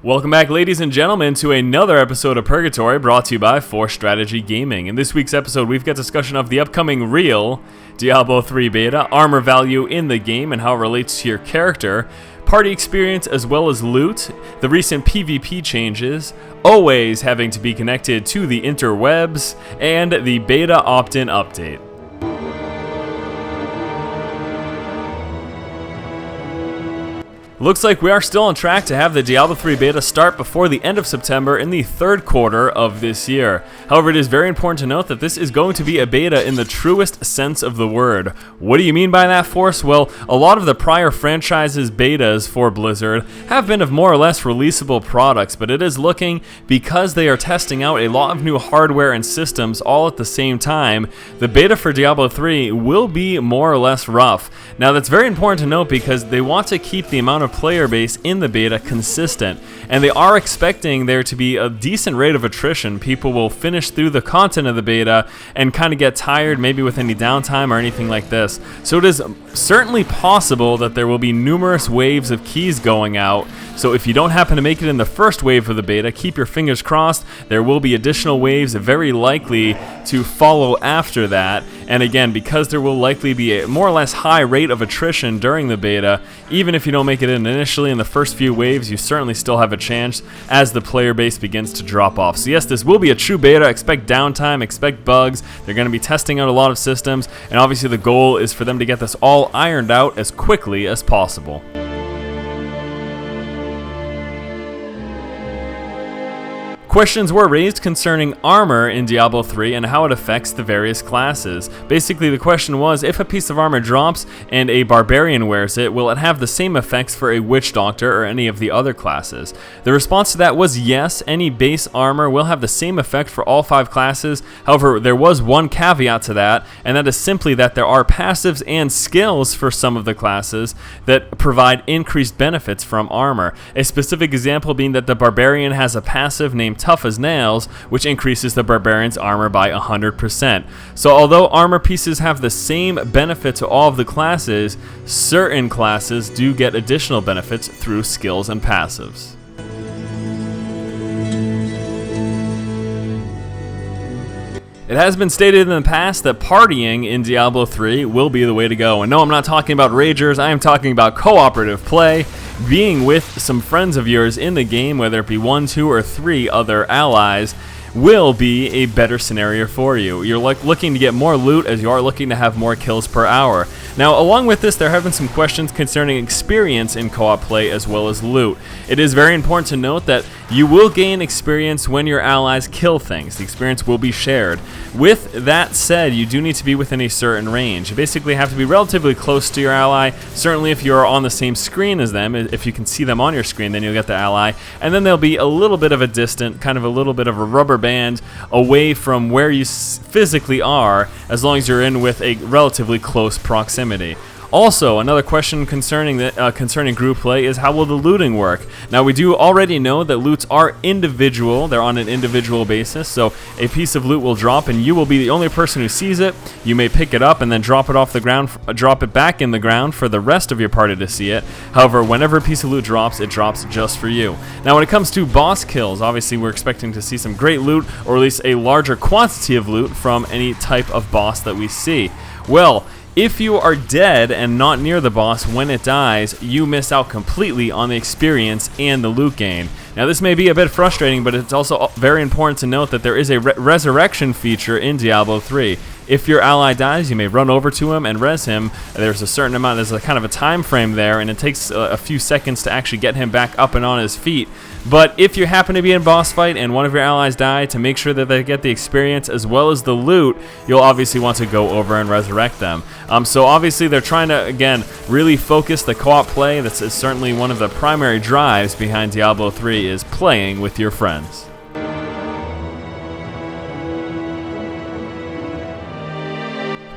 Welcome back, ladies and gentlemen, to another episode of Purgatory, brought to you by Force Strategy Gaming. In this week's episode, we've got discussion of the upcoming real Diablo 3 beta, armor value in the game and how it relates to your character, party experience as well as loot, the recent PvP changes, always having to be connected to the interwebs, and the beta opt-in update. Looks like we are still on track to have the Diablo 3 beta start before the end of September in the third quarter of this year. However, it is very important to note that this is going to be a beta in the truest sense of the word. What do you mean by that, Force? Well, a lot of the prior franchises' betas for Blizzard have been of more or less releasable products, but it is looking, because they are testing out a lot of new hardware and systems all at the same time, the beta for Diablo 3 will be more or less rough. Now, that's very important to note because they want to keep the amount of player base in the beta consistent, and they are expecting there to be a decent rate of attrition. People will finish through the content of the beta and kind of get tired, maybe with any downtime or anything like this. So it is certainly possible that there will be numerous waves of keys going out. So if you don't happen to make it in the first wave of the beta, keep your fingers crossed. There will be additional waves very likely to follow after that. And again, because there will likely be a more or less high rate of attrition during the beta, even if you don't make it in initially in the first few waves, you certainly still have a chance as the player base begins to drop off. So yes, this will be a true beta. Expect downtime, expect bugs. They're going to be testing out a lot of systems, and obviously the goal is for them to get this all ironed out as quickly as possible. Questions were raised concerning armor in Diablo 3 and how it affects the various classes. Basically, the question was, if a piece of armor drops and a barbarian wears it, will it have the same effects for a witch doctor or any of the other classes? The response to that was yes, any base armor will have the same effect for all 5 classes. However, there was one caveat to that, and that is simply that there are passives and skills for some of the classes that provide increased benefits from armor. A specific example being that the barbarian has a passive named Tough as Nails, which increases the barbarian's armor by 100%. So although armor pieces have the same benefit to all of the classes, certain classes do get additional benefits through skills and passives. It has been stated in the past that partying in Diablo 3 will be the way to go. And no, I'm not talking about ragers, I am talking about cooperative play. Being with some friends of yours in the game, whether it be 1, 2, or 3 other allies, will be a better scenario for you. You're looking to get more loot as you are looking to have more kills per hour. Now, along with this, there have been some questions concerning experience in co-op play as well as loot. It is very important to note that you will gain experience when your allies kill things. The experience will be shared. With that said, you do need to be within a certain range. You basically have to be relatively close to your ally. Certainly if you're on the same screen as them, if you can see them on your screen, then you'll get the ally. And then there'll be a little bit of a distant, kind of a little bit of a rubber band away from where you physically are, as long as you're in with a relatively close proximity. Also, another question concerning group play is how will the looting work? Now, we do already know that loots are individual. They're on an individual basis, so a piece of loot will drop and you will be the only person who sees it. You may pick it up and then drop it off the ground, drop it back in the ground for the rest of your party to see it. However, whenever a piece of loot drops, it drops just for you. Now, when it comes to boss kills, obviously we're expecting to see some great loot, or at least a larger quantity of loot from any type of boss that we see. Well, if you are dead and not near the boss when it dies, you miss out completely on the experience and the loot gain. Now, this may be a bit frustrating, but it's also very important to note that there is a resurrection feature in Diablo 3. If your ally dies, you may run over to him and res him. There's a certain amount, there's a kind of a time frame there, and it takes a few seconds to actually get him back up and on his feet. But if you happen to be in a boss fight and one of your allies die, to make sure that they get the experience as well as the loot, you'll obviously want to go over and resurrect them. So obviously they're trying to, again, really focus the co-op play. That's certainly one of the primary drives behind Diablo 3 is playing with your friends.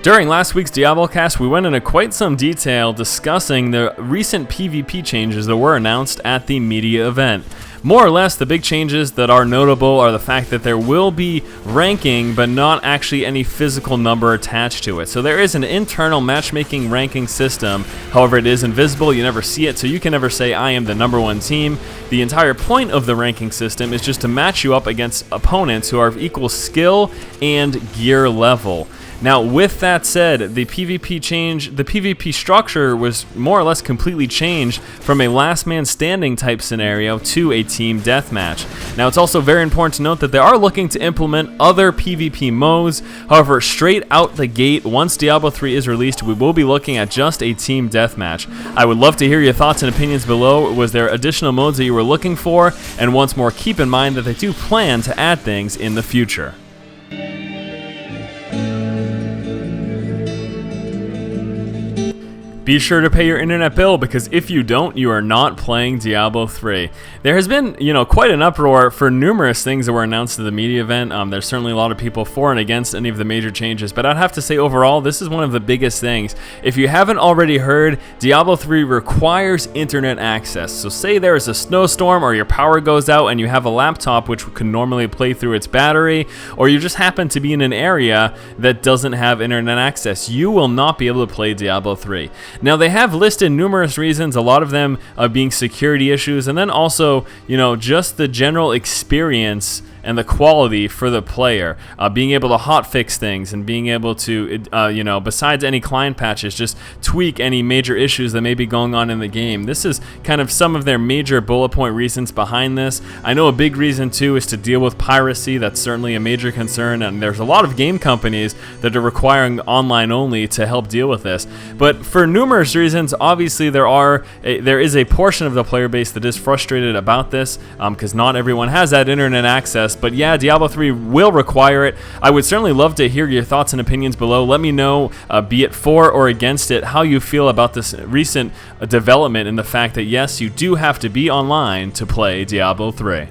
During last week's Diablocast, we went into quite some detail discussing the recent PvP changes that were announced at the media event. more or less the big changes that are notable are the fact that there will be ranking, but not actually any physical number attached to it. So there is an internal matchmaking ranking system. However, it is invisible. You never see it, so you can never say, I am the #1 team. The entire point of the ranking system is just to match you up against opponents who are of equal skill and gear level. Now, with that said, the PvP structure was more or less completely changed from a last man standing type scenario to a team deathmatch. Now, it's also very important to note that they are looking to implement other PvP modes. However, straight out the gate, once Diablo 3 is released, we will be looking at just a team deathmatch. I would love to hear your thoughts and opinions below. Was there additional modes that you were looking for? And once more, keep in mind that they do plan to add things in the future. Be sure to pay your internet bill, because if you don't, you are not playing Diablo 3. There has been, quite an uproar for numerous things that were announced at the media event. There's certainly a lot of people for and against any of the major changes, but I'd have to say overall, this is one of the biggest things. If you haven't already heard, Diablo 3 requires internet access. So say there is a snowstorm or your power goes out and you have a laptop which can normally play through its battery, or you just happen to be in an area that doesn't have internet access, you will not be able to play Diablo 3. Now, they have listed numerous reasons, a lot of them being security issues, and then also, just the general experience and the quality for the player, being able to hotfix things and being able to, besides any client patches, just tweak any major issues that may be going on in the game. This is kind of some of their major bullet point reasons behind this. I know a big reason too is to deal with piracy. That's certainly a major concern, and there's a lot of game companies that are requiring online only to help deal with this. But for numerous reasons, obviously there is a portion of the player base that is frustrated about this, because not everyone has that internet access. But yeah, Diablo 3 will require it. I would certainly love to hear your thoughts and opinions below. Let me know, be it for or against it, how you feel about this recent development and the fact that yes, you do have to be online to play Diablo 3.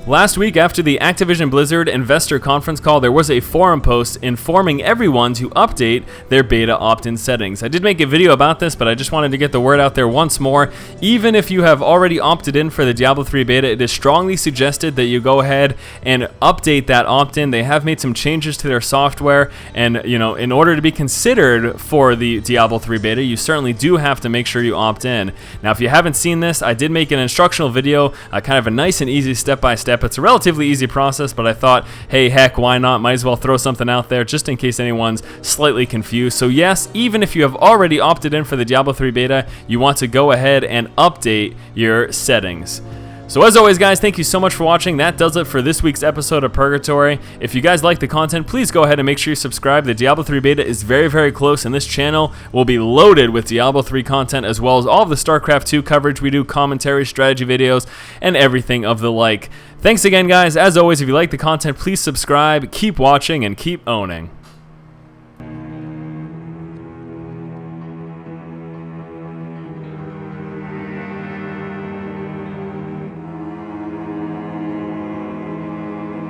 Last week, after the Activision Blizzard investor conference call, there was a forum post informing everyone to update their beta opt-in settings. I did make a video about this, but I just wanted to get the word out there once more. Even if you have already opted in for the Diablo 3 beta, it is strongly suggested that you go ahead and update that opt-in. They have made some changes to their software, and in order to be considered for the Diablo 3 beta, you certainly do have to make sure you opt in. Now, if you haven't seen this, I did make an instructional video, kind of a nice and easy step-by-step. It's a relatively easy process, but I thought, hey, heck, why not? Might as well throw something out there just in case anyone's slightly confused. So yes, even if you have already opted in for the Diablo 3 beta, you want to go ahead and update your settings. So as always, guys, thank you so much for watching. That does it for this week's episode of Purgatory. If you guys like the content, please go ahead and make sure you subscribe. The Diablo 3 beta is very, very close, and this channel will be loaded with Diablo 3 content, as well as all of the StarCraft 2 coverage we do, commentary, strategy videos, and everything of the like. Thanks again, guys. As always, if you like the content, please subscribe, keep watching, and keep owning.